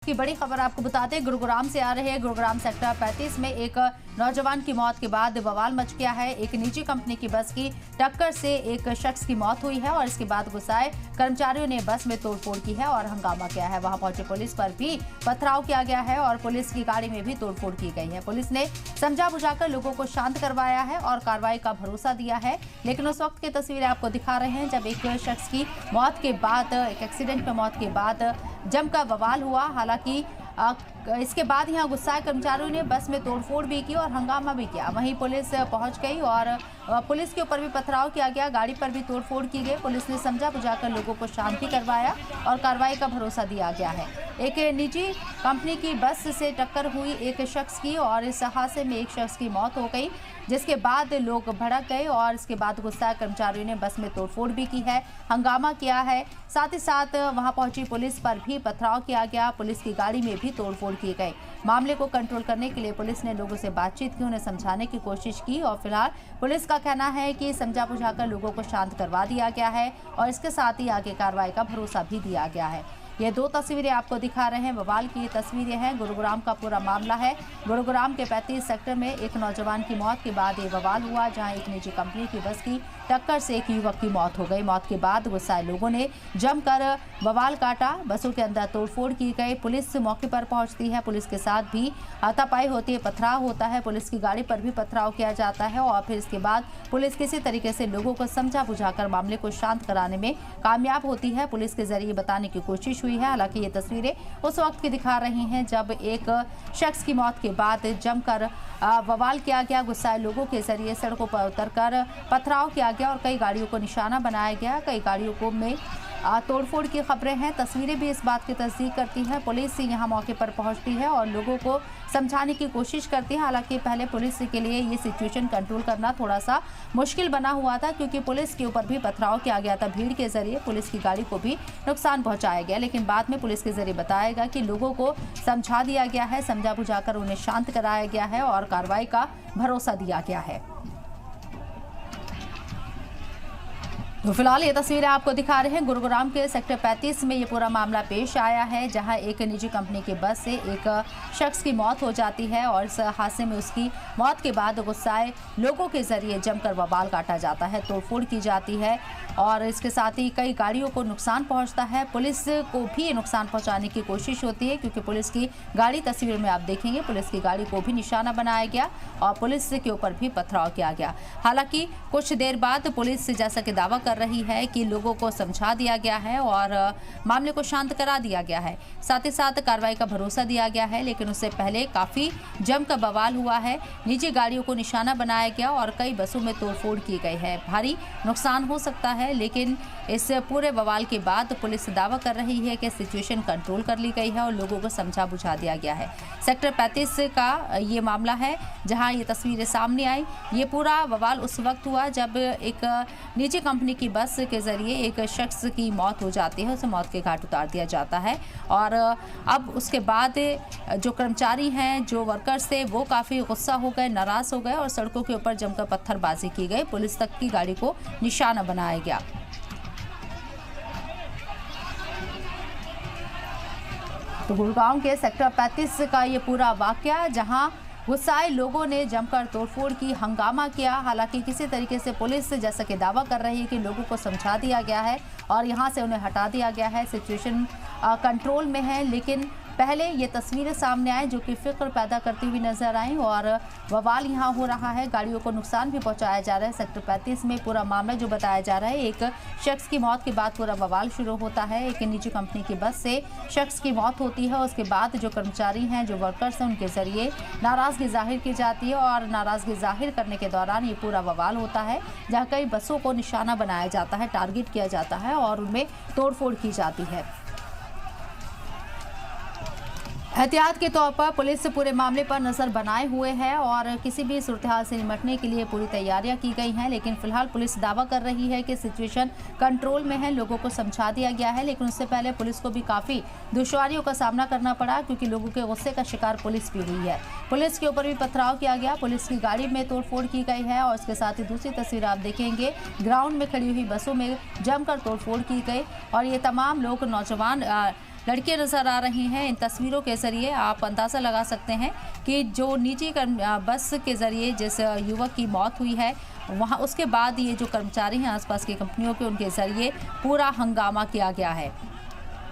की बड़ी खबर आपको बताते हैं, गुरुग्राम से आ रहे हैं। गुरुग्राम सेक्टर 35 में एक नौजवान की मौत के बाद बवाल मच गया है। एक निजी कंपनी की बस की टक्कर से एक शख्स की मौत हुई है और इसके बाद गुस्साए कर्मचारियों ने बस में तोड़फोड़ की है और हंगामा किया है। वहां पहुंचे पुलिस पर भी पथराव किया गया है और पुलिस की गाड़ी में भी तोड़फोड़ की गई है। पुलिस ने समझा बुझाकर लोगों को शांत करवाया है और कार्रवाई का भरोसा दिया है। लेकिन उस वक्त की तस्वीरें आपको दिखा रहे हैं जब एक शख्स की मौत के बाद, एक एक्सीडेंट में मौत के बाद जमकर बवाल हुआ। हालांकि इसके बाद यहां गुस्साए कर्मचारियों ने बस में तोड़फोड़ भी की और हंगामा भी किया। वहीं पुलिस पहुंच गई और पुलिस के ऊपर भी पथराव किया गया, गाड़ी पर भी तोड़फोड़ की गई। पुलिस ने समझा बुझाकर लोगों को शांति करवाया और कार्रवाई का भरोसा दिया गया है। एक निजी कंपनी की बस से टक्कर हुई एक शख्स की और इस हादसे में एक शख्स की मौत हो गई, जिसके बाद लोग भड़क गए और इसके बाद गुस्साए कर्मचारियों ने बस में तोड़फोड़ भी की है, हंगामा किया है। साथ ही साथ वहां पहुंची पुलिस पर भी पथराव किया गया, पुलिस की गाड़ी में भी तोड़फोड़ की गई। मामले को कंट्रोल करने के लिए पुलिस ने लोगों से बातचीत की, उन्हें समझाने की कोशिश की और फिलहाल पुलिस का कहना है कि समझा बुझाकर लोगों को शांत करवा दिया गया है और इसके साथ ही आगे कार्रवाई का भरोसा भी दिया गया है। ये दो तस्वीरें आपको दिखा रहे हैं, बवाल की तस्वीरें हैं। गुरुग्राम का पूरा मामला है। गुरुग्राम के 35 सेक्टर में एक नौजवान की मौत के बाद ये बवाल हुआ, जहां एक निजी कंपनी की बस की टक्कर से एक युवक की मौत हो गई। मौत के बाद गुस्साए लोगों ने जमकर बवाल काटा, बसों के अंदर तोड़फोड़ की गई। पुलिस मौके पर पहुंचती है, पुलिस के साथ भी हाथापाई होती है, पथराव होता है, पुलिस की गाड़ी पर भी पथराव किया जाता है और फिर इसके बाद पुलिस किसी तरीके से लोगों को समझा बुझाकर मामले को शांत कराने में कामयाब होती है। पुलिस के जरिए बताने की कोशिश हुई है। हालांकि ये तस्वीरें उस वक्त की दिखा रही हैं जब एक शख्स की मौत के बाद जमकर बवाल किया गया, गुस्साए लोगों के जरिए सड़कों पर उतरकर पथराव किया गया और कई गाड़ियों को निशाना बनाया गया। कई गाड़ियों को में तोड़फोड़ की खबरें हैं, तस्वीरें भी इस बात की तस्दीक करती हैं। पुलिस यहाँ मौके पर पहुंचती है और लोगों को समझाने की कोशिश करती है। हालांकि पहले पुलिस के लिए ये सिचुएशन कंट्रोल करना थोड़ा सा मुश्किल बना हुआ था, क्योंकि पुलिस के ऊपर भी पथराव किया गया था। भीड़ के जरिए पुलिस की गाड़ी को भी नुकसान पहुंचाया गया, लेकिन बाद में पुलिस के जरिए बताया गया कि लोगों को समझा दिया गया है, समझा बुझाकर उन्हें शांत कराया गया है और कार्रवाई का भरोसा दिया गया है। तो फिलहाल ये तस्वीरें आपको दिखा रहे हैं, गुरुग्राम के सेक्टर 35 में ये पूरा मामला पेश आया है, जहां एक निजी कंपनी की बस से एक शख्स की मौत हो जाती है और इस हादसे में उसकी मौत के बाद गुस्साए लोगों के जरिए जमकर बवाल काटा जाता है, तोड़फोड़ की जाती है और इसके साथ ही कई गाड़ियों को नुकसान पहुंचता है। पुलिस को भी नुकसान पहुंचाने की कोशिश होती है, क्योंकि पुलिस की गाड़ी, तस्वीर में आप देखेंगे, पुलिस की गाड़ी को भी निशाना बनाया गया और पुलिस के ऊपर भी पथराव किया गया। हालांकि कुछ देर बाद पुलिस जैसा कि दावा कर रही है कि लोगों को समझा दिया गया है और मामले को शांत करा दिया गया है, साथ ही साथ कार्रवाई का भरोसा दिया गया है। लेकिन उससे पहले काफी जमकर बवाल हुआ है, निजी गाड़ियों को निशाना बनाया गया और कई बसों में तोड़फोड़ की गई है। भारी नुकसान हो सकता है, लेकिन इस पूरे बवाल के बाद पुलिस दावा कर रही है कि सिचुएशन कंट्रोल कर ली गई है और लोगों को समझा बुझा दिया गया है। सेक्टर 35 का ये मामला है जहां ये तस्वीरें सामने आई। ये पूरा बवाल उस वक्त हुआ जब एक निजी कंपनी की बस के जरिए एक शख्स की मौत हो जाती है, उसे मौत के घाट उतार दिया जाता है और अब उसके बाद जो कर्मचारी हैं, जो वर्कर्स थे, वो काफ़ी गुस्सा हो गए, नाराज़ हो गए और सड़कों के ऊपर जमकर पत्थरबाजी की गई, पुलिस तक की गाड़ी को निशाना बनाया गया। तो गुड़गांव के सेक्टर 35 का ये पूरा वाकया, जहां गुस्साए लोगों ने जमकर तोड़फोड़ की, हंगामा किया। हालांकि किसी तरीके से पुलिस जैसा कि दावा कर रही है कि लोगों को समझा दिया गया है और यहां से उन्हें हटा दिया गया है, सिचुएशन कंट्रोल में है। लेकिन पहले ये तस्वीरें सामने आए जो कि फिक्र पैदा करती हुई नजर आई और बवाल यहाँ हो रहा है, गाड़ियों को नुकसान भी पहुंचाया जा रहा है। सेक्टर 35 में पूरा मामला जो बताया जा रहा है, एक शख्स की मौत के बाद पूरा बवाल शुरू होता है। एक निजी कंपनी की बस से शख्स की मौत होती है, उसके बाद जो कर्मचारी हैं, जो वर्कर्स हैं, उनके जरिए नाराज़गी जाहिर की जाती है और नाराज़गी जाहिर करने के दौरान ये पूरा बवाल होता है, जहाँ कई बसों को निशाना बनाया जाता है, टारगेट किया जाता है और उनमें तोड़फोड़ की जाती है। एहतियात के तौर पर पुलिस पूरे मामले पर नजर बनाए हुए है और किसी भी सूरत-ए-हाल से निपटने के लिए पूरी तैयारियां की गई हैं। लेकिन फिलहाल पुलिस दावा कर रही है कि सिचुएशन कंट्रोल में है, लोगों को समझा दिया गया है। लेकिन उससे पहले पुलिस को भी काफ़ी दुश्वारियों का सामना करना पड़ा, क्योंकि लोगों के गुस्से का शिकार पुलिस भी हुई है। पुलिस के ऊपर भी पथराव किया गया, पुलिस की गाड़ी में तोड़फोड़ की गई है और इसके साथ ही दूसरी तस्वीर आप देखेंगे, ग्राउंड में खड़ी हुई बसों में जमकर तोड़फोड़ की गई और ये तमाम लोग, नौजवान लड़कियां नजर आ रही हैं। इन तस्वीरों के जरिए आप अंदाजा लगा सकते हैं कि जो निजी बस के जरिए जिस युवक की मौत हुई है, वहां उसके बाद ये जो कर्मचारी हैं आसपास की कंपनियों के, उनके जरिए पूरा हंगामा किया गया है।